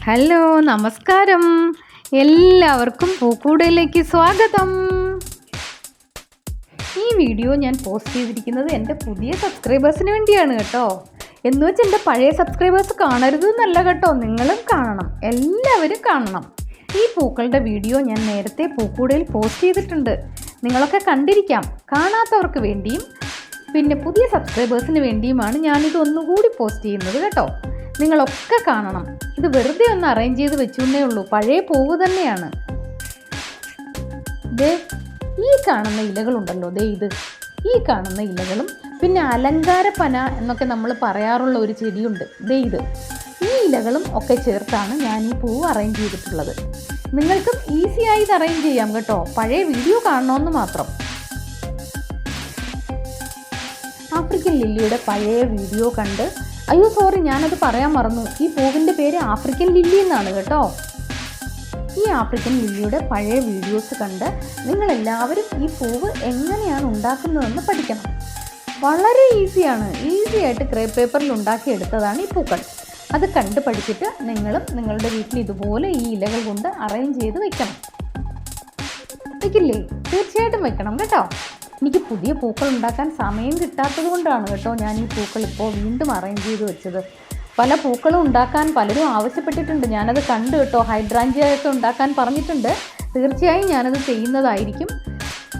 Hello, നമസ്കാരം. എല്ലാവർക്കും പൂക്കൂടയിലേക്ക് സ്വാഗതം. ഈ വീഡിയോ ഞാൻ പോസ്റ്റ് ചെയ്തിരിക്കുന്നത് എൻ്റെ പുതിയ സബ്സ്ക്രൈബേഴ്സിന് വേണ്ടിയാണ് കേട്ടോ. എന്ന് വെച്ചാൽ എൻ്റെ പഴയ സബ്സ്ക്രൈബേഴ്സ് കാണരുത് എന്നല്ല കേട്ടോ, നിങ്ങളും കാണണം, എല്ലാവരും കാണണം. ഈ പൂക്കളുടെ വീഡിയോ ഞാൻ നേരത്തെ പൂക്കൂടയിൽ പോസ്റ്റ് ചെയ്തിട്ടുണ്ട്, നിങ്ങളൊക്കെ കണ്ടിരിക്കാം. കാണാത്തവർക്ക് വേണ്ടിയും പിന്നെ പുതിയ സബ്സ്ക്രൈബേഴ്സിന് വേണ്ടിയുമാണ് ഞാനിത് ഒന്നുകൂടി പോസ്റ്റ് ചെയ്യുന്നത് കേട്ടോ. നിങ്ങളൊക്കെ കാണണം. ഇത് വെറുതെ ഒന്ന് അറേഞ്ച് ചെയ്ത് വെച്ചേ ഉള്ളൂ, പഴയ പൂവ് തന്നെയാണ്. ദേ ഈ കാണുന്ന ഇലകളുണ്ടല്ലോ, ഈ കാണുന്ന ഇലകളും പിന്നെ അലങ്കാരപ്പന എന്നൊക്കെ നമ്മൾ പറയാറുള്ള ഒരു ചെടിയുണ്ട്, ഈ ഇലകളും ഒക്കെ ചേർത്താണ് ഞാൻ ഈ പൂവ് അറേഞ്ച് ചെയ്തിട്ടുള്ളത്. നിങ്ങൾക്കും ഈസിയായി ഇത് അറേഞ്ച് ചെയ്യാം കേട്ടോ, പഴയ വീഡിയോ കാണണമെന്ന് മാത്രം. ആഫ്രിക്കൻ ലില്ലിയുടെ പഴയ വീഡിയോ കണ്ട് ഞാനത് പറയാൻ മറന്നു. ഈ പൂവിൻ്റെ പേര് ആഫ്രിക്കൻ ലില്ലി എന്നാണ് കേട്ടോ. ഈ ആഫ്രിക്കൻ ലില്ലിയുടെ പഴയ വീഡിയോസ് കണ്ട് നിങ്ങളെല്ലാവരും ഈ പൂവ് എങ്ങനെയാണ് ഉണ്ടാക്കുന്നതെന്ന് പഠിക്കണം. വളരെ ഈസിയായിട്ട് ക്രേപ്പ് പേപ്പറിൽ ഉണ്ടാക്കിയെടുത്തതാണ് ഈ പൂക്കൾ. അത് കണ്ട് പഠിച്ചിട്ട് നിങ്ങളും നിങ്ങളുടെ വീട്ടിൽ ഇതുപോലെ ഈ ഇലകൾ കൊണ്ട് അറേഞ്ച് ചെയ്ത് വെക്കണം. വെക്കില്ലേ? തീർച്ചയായിട്ടും വെക്കണം കേട്ടോ. എനിക്ക് പുതിയ പൂക്കൾ ഉണ്ടാക്കാൻ സമയം കിട്ടാത്തത് കൊണ്ടാണ് കേട്ടോ ഞാൻ ഈ പൂക്കൾ ഇപ്പോൾ വീണ്ടും അറേഞ്ച് ചെയ്ത് വെച്ചത്. പല പൂക്കളും ഉണ്ടാക്കാൻ പലരും ആവശ്യപ്പെട്ടിട്ടുണ്ട്, ഞാനത് കണ്ടു കേട്ടോ. ഹൈഡ്രാഞ്ചിയൊക്കെ ഉണ്ടാക്കാൻ പറഞ്ഞിട്ടുണ്ട്. തീർച്ചയായും ഞാനത് ചെയ്യുന്നതായിരിക്കും.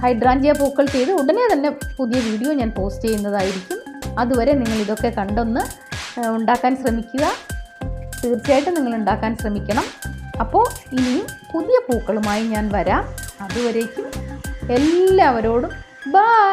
ഹൈഡ്രാഞ്ചിയ പൂക്കൾ ചെയ്ത് ഉടനെ തന്നെ പുതിയ വീഡിയോ ഞാൻ പോസ്റ്റ് ചെയ്യുന്നതായിരിക്കും. അതുവരെ നിങ്ങൾ ഇതൊക്കെ കണ്ടൊന്ന് ഉണ്ടാക്കാൻ ശ്രമിക്കുക. തീർച്ചയായിട്ടും നിങ്ങൾ ഉണ്ടാക്കാൻ ശ്രമിക്കണം. അപ്പോൾ ഇനിയും പുതിയ പൂക്കളുമായി ഞാൻ വരാം. അതുവരേക്കും എല്ലാവരോടും ബൈ.